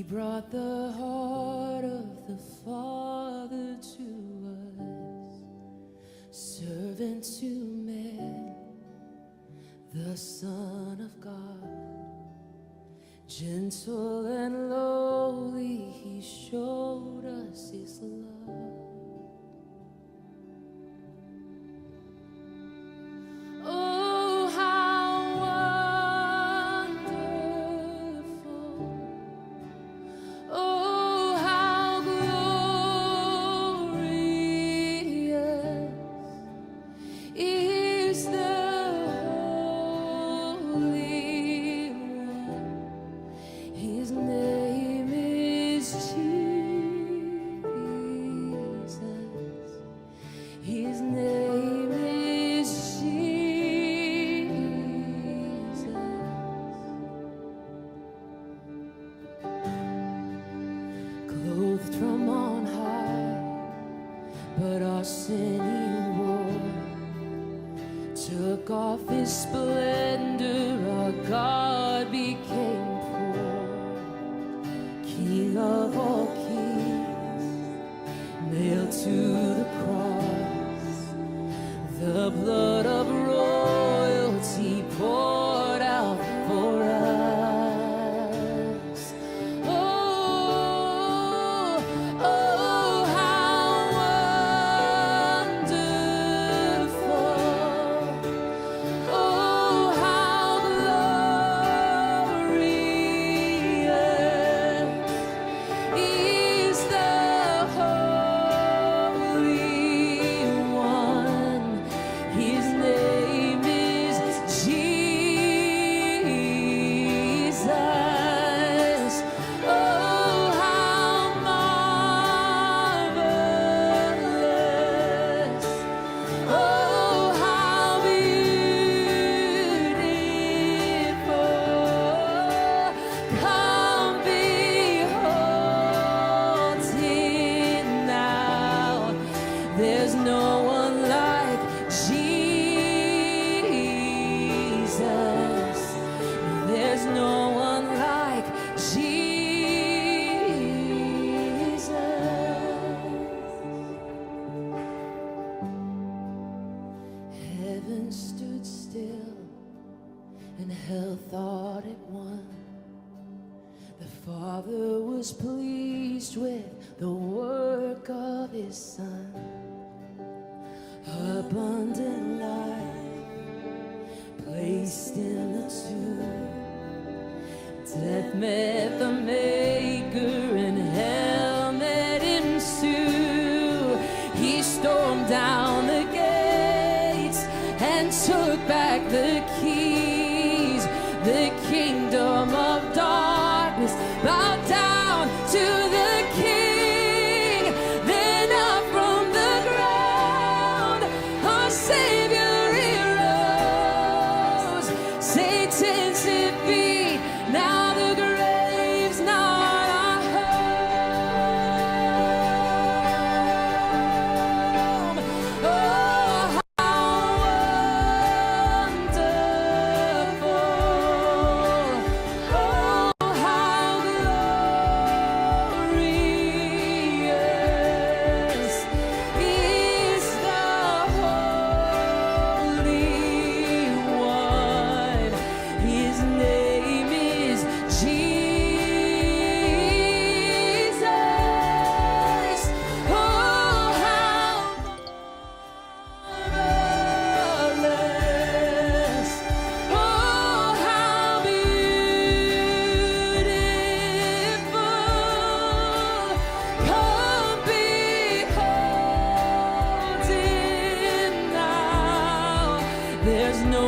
brought the heart of the Father to us, servant to man, the Son of God. Gentle and lowly, he showed us his love. Oh, how wonderful. Oh, how glorious is the Holy One. His name is Jesus. His name is Jesus. Clothed from on high, but our sin he wore. Took off his splendor, our God became poor. King of all kings, nailed to the cross, the blood of royalty poured out for us. Oh, oh, how wonderful. Oh, how glorious is the Holy One. His name is Jesus. Oh, how marvelous. Oh, how beautiful. Come behold it now. There's no one like Jesus. There's no one like Jesus. Heaven stood still and hell thought it won. The Father was pleased with the work of his Son. Abundant life placed in the tomb. Death met the Maker and hell met him too. He stormed down the gates and took back the keys. The kingdom of darkness bowed down to the King. Then up from the ground, our Savior he rose. Satan's defeat, now the grave's not our home. Oh, how wonderful. Oh, how glorious is the Holy One. His name is Jesus. Oh, how marvelous. Oh, how beautiful. Come behold him now. There's no